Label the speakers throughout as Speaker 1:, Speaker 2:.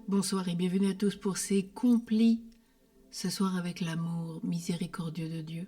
Speaker 1: Bonsoir et bienvenue à tous pour ces complis, ce soir avec l'amour miséricordieux de Dieu.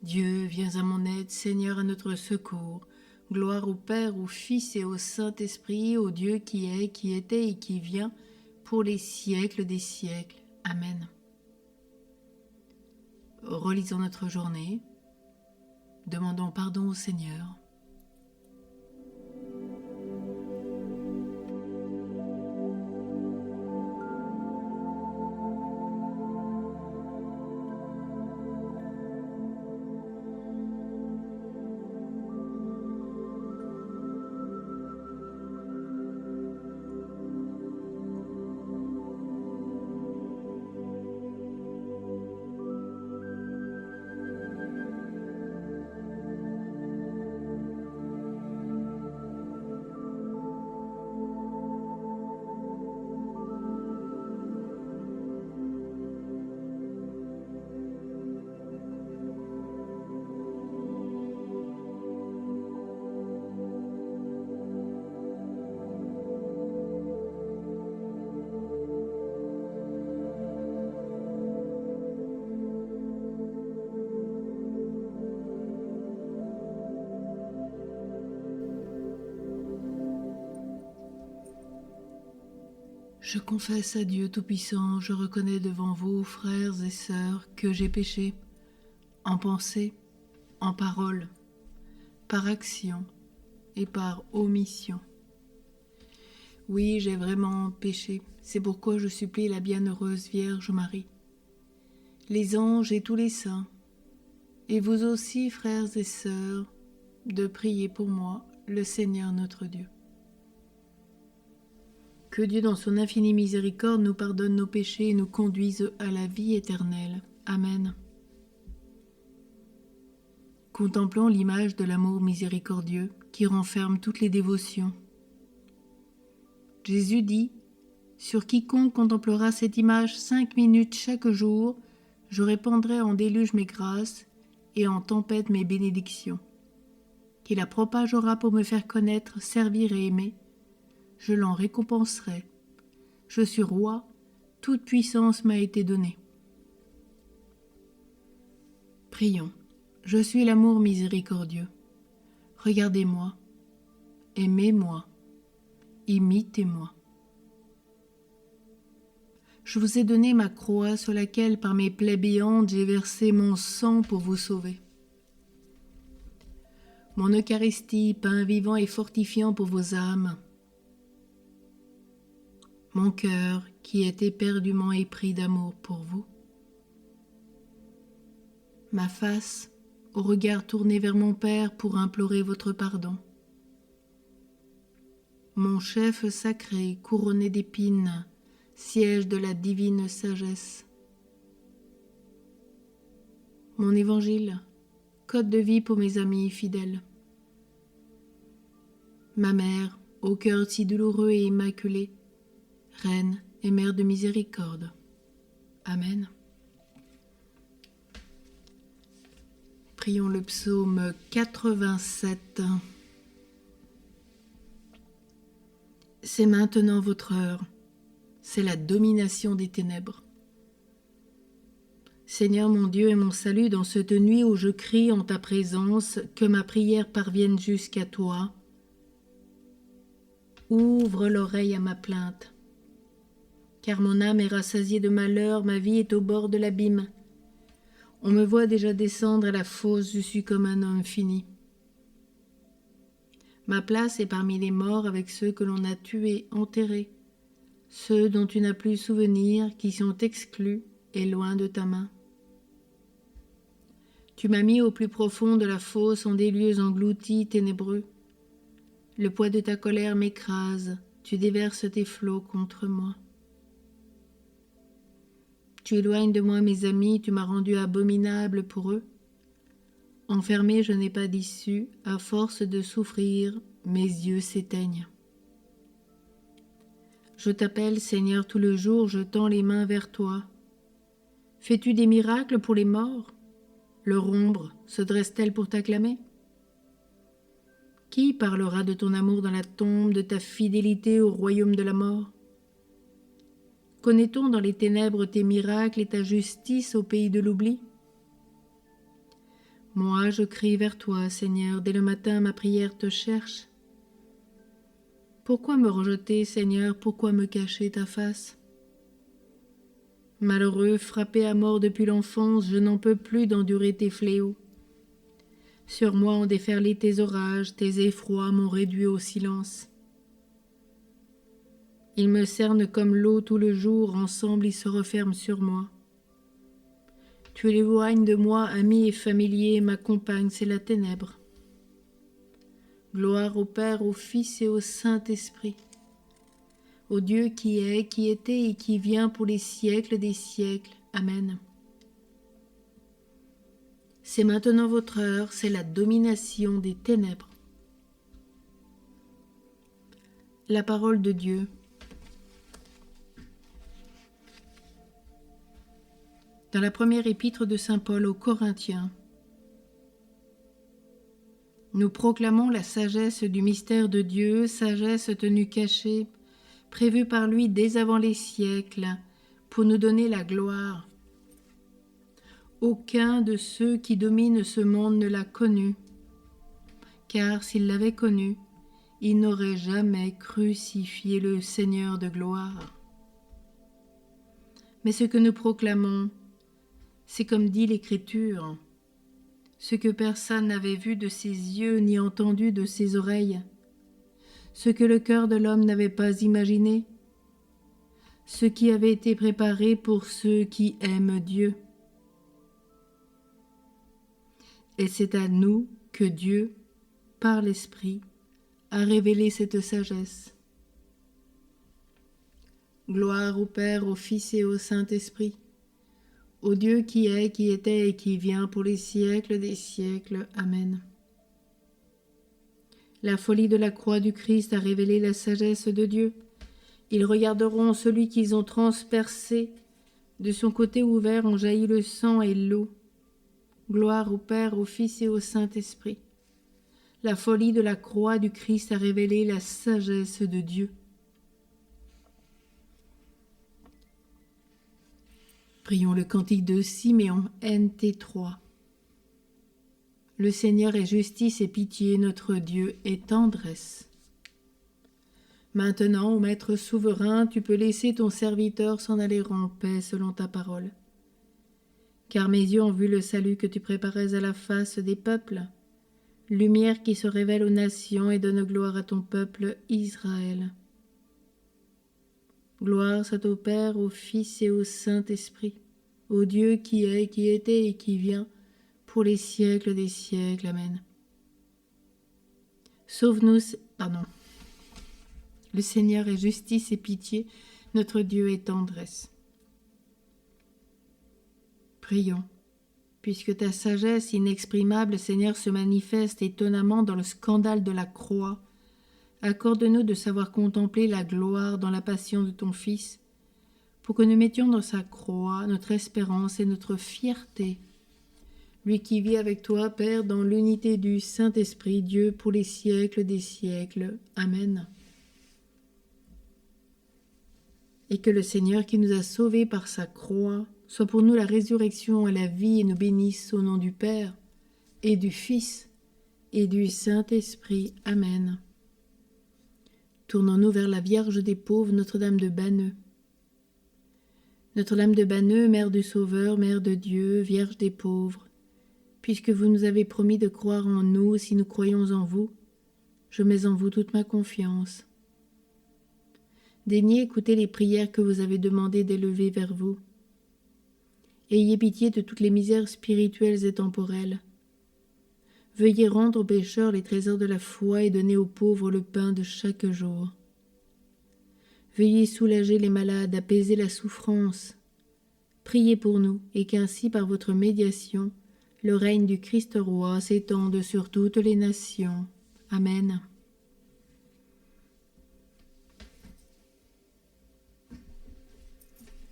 Speaker 1: Dieu, viens à mon aide, Seigneur, à notre secours. Gloire au Père, au Fils et au Saint-Esprit, au Dieu qui est, qui était et qui vient, pour les siècles des siècles. Amen. Relisons notre journée. Demandons pardon au Seigneur. Je confesse à Dieu Tout-Puissant, je reconnais devant vous, frères et sœurs, que j'ai péché, en pensée, en parole, par action et par omission. Oui, j'ai vraiment péché, c'est pourquoi je supplie la bienheureuse Vierge Marie, les anges et tous les saints, et vous aussi, frères et sœurs, de prier pour moi, le Seigneur notre Dieu. Que Dieu dans son infinie miséricorde nous pardonne nos péchés et nous conduise à la vie éternelle. Amen. Contemplons l'image de l'amour miséricordieux qui renferme toutes les dévotions. Jésus dit, « Sur quiconque contemplera cette image 5 minutes chaque jour, je répandrai en déluge mes grâces et en tempête mes bénédictions. Qui la propagera pour me faire connaître, servir et aimer, je l'en récompenserai. Je suis roi, toute puissance m'a été donnée. » Prions. Je suis l'amour miséricordieux. Regardez-moi, aimez-moi, imitez-moi. Je vous ai donné ma croix sur laquelle, par mes plaies béantes, j'ai versé mon sang pour vous sauver. Mon Eucharistie, pain vivant et fortifiant pour vos âmes. Mon cœur qui est éperdument épris d'amour pour vous. Ma face, au regard tourné vers mon Père pour implorer votre pardon. Mon chef sacré, couronné d'épines, siège de la divine sagesse. Mon évangile, code de vie pour mes amis fidèles. Ma mère, au cœur si douloureux et immaculé, Reine et Mère de miséricorde. Amen. Prions le psaume 87. C'est maintenant votre heure, c'est la domination des ténèbres. Seigneur mon Dieu et mon salut, dans cette nuit où je crie en ta présence, que ma prière parvienne jusqu'à toi. Ouvre l'oreille à ma plainte. Car mon âme est rassasiée de malheur, ma vie est au bord de l'abîme. On me voit déjà descendre à la fosse, je suis comme un homme fini. Ma place est parmi les morts avec ceux que l'on a tués, enterrés, ceux dont tu n'as plus souvenir, qui sont exclus et loin de ta main. Tu m'as mis au plus profond de la fosse, en des lieux engloutis, ténébreux. Le poids de ta colère m'écrase, tu déverses tes flots contre moi. Tu éloignes de moi mes amis, tu m'as rendu abominable pour eux. Enfermé, je n'ai pas d'issue, à force de souffrir, mes yeux s'éteignent. Je t'appelle, Seigneur, tout le jour, je tends les mains vers toi. Fais-tu des miracles pour les morts? Leur ombre se dresse-t-elle pour t'acclamer? Qui parlera de ton amour dans la tombe, de ta fidélité au royaume de la mort? Connaît-on dans les ténèbres tes miracles et ta justice au pays de l'oubli? Moi, je crie vers toi, Seigneur, dès le matin ma prière te cherche. Pourquoi me rejeter, Seigneur, pourquoi me cacher ta face? Malheureux, frappé à mort depuis l'enfance, je n'en peux plus d'endurer tes fléaux. Sur moi ont déferlé tes orages, tes effrois m'ont réduit au silence. Ils me cernent comme l'eau tout le jour, ensemble ils se referment sur moi. Tu l'éloignes de moi, amis et familiers, ma compagne, c'est la ténèbre. Gloire au Père, au Fils et au Saint-Esprit, au Dieu qui est, qui était et qui vient pour les siècles des siècles. Amen. C'est maintenant votre heure, c'est la domination des ténèbres. La parole de Dieu. Dans la première épître de saint Paul aux Corinthiens, nous proclamons la sagesse du mystère de Dieu, sagesse tenue cachée, prévue par lui dès avant les siècles, pour nous donner la gloire. Aucun de ceux qui dominent ce monde ne l'a connu, car s'il l'avait connu, il n'aurait jamais crucifié le Seigneur de gloire. Mais ce que nous proclamons, c'est comme dit l'Écriture, ce que personne n'avait vu de ses yeux ni entendu de ses oreilles, ce que le cœur de l'homme n'avait pas imaginé, ce qui avait été préparé pour ceux qui aiment Dieu. Et c'est à nous que Dieu, par l'Esprit, a révélé cette sagesse. Gloire au Père, au Fils et au Saint-Esprit, au Dieu qui est, qui était et qui vient pour les siècles des siècles. Amen. La folie de la croix du Christ a révélé la sagesse de Dieu. Ils regarderont celui qu'ils ont transpercé. De son côté ouvert ont jailli le sang et l'eau. Gloire au Père, au Fils et au Saint-Esprit. La folie de la croix du Christ a révélé la sagesse de Dieu. Prions le cantique de Siméon, NT3. Le Seigneur est justice et pitié, notre Dieu est tendresse. Maintenant, ô Maître souverain, tu peux laisser ton serviteur s'en aller en paix selon ta parole. Car mes yeux ont vu le salut que tu préparais à la face des peuples, lumière qui se révèle aux nations et donne gloire à ton peuple Israël. Gloire soit au Père, au Fils et au Saint-Esprit, au Dieu qui est, qui était et qui vient, pour les siècles des siècles. Amen. Sauve-nous, Le Seigneur est justice et pitié, notre Dieu est tendresse. Prions. Puisque ta sagesse inexprimable, Seigneur, se manifeste étonnamment dans le scandale de la croix, accorde-nous de savoir contempler la gloire dans la passion de ton Fils, pour que nous mettions dans sa croix notre espérance et notre fierté. Lui qui vit avec toi, Père, dans l'unité du Saint-Esprit, Dieu, pour les siècles des siècles. Amen. Et que le Seigneur qui nous a sauvés par sa croix soit pour nous la résurrection et la vie et nous bénisse au nom du Père et du Fils et du Saint-Esprit. Amen. Tournons-nous vers la Vierge des pauvres, Notre-Dame de Banneux. Notre-Dame de Banneux, Mère du Sauveur, Mère de Dieu, Vierge des pauvres, puisque vous nous avez promis de croire en nous si nous croyons en vous, je mets en vous toute ma confiance. Daignez écouter les prières que vous avez demandé d'élever vers vous. Ayez pitié de toutes les misères spirituelles et temporelles. Veuillez rendre aux pécheurs les trésors de la foi et donner aux pauvres le pain de chaque jour. Veuillez soulager les malades, apaiser la souffrance. Priez pour nous, et qu'ainsi, par votre médiation, le règne du Christ roi s'étende sur toutes les nations. Amen.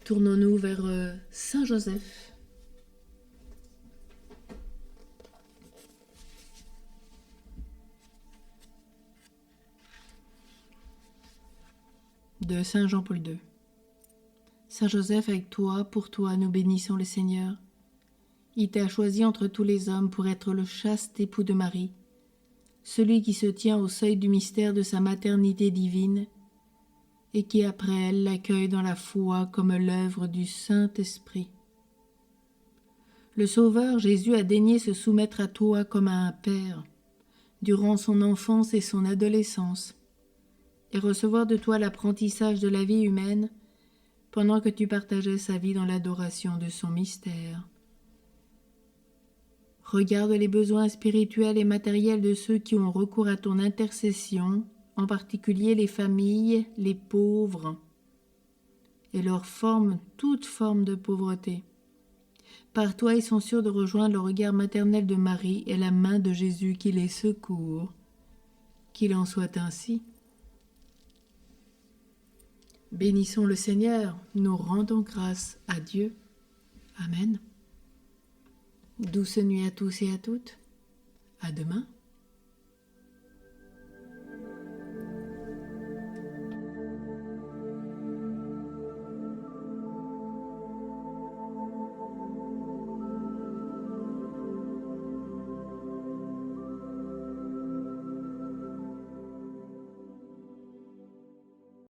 Speaker 1: Tournons-nous vers Saint Joseph. De Saint Jean-Paul II. Saint Joseph avec toi, pour toi, nous bénissons le Seigneur. Il t'a choisi entre tous les hommes pour être le chaste époux de Marie, celui qui se tient au seuil du mystère de sa maternité divine et qui après elle l'accueille dans la foi comme l'œuvre du Saint-Esprit. Le Sauveur Jésus a daigné se soumettre à toi comme à un père, durant son enfance et son adolescence, et recevoir de toi l'apprentissage de la vie humaine pendant que tu partageais sa vie dans l'adoration de son mystère. Regarde les besoins spirituels et matériels de ceux qui ont recours à ton intercession, en particulier les familles, les pauvres, et leur forme, toute forme de pauvreté. Par toi, ils sont sûrs de rejoindre le regard maternel de Marie et la main de Jésus qui les secourt. Qu'il en soit ainsi. Bénissons le Seigneur, nous rendons grâce à Dieu. Amen. Douce nuit à tous et à toutes. À demain.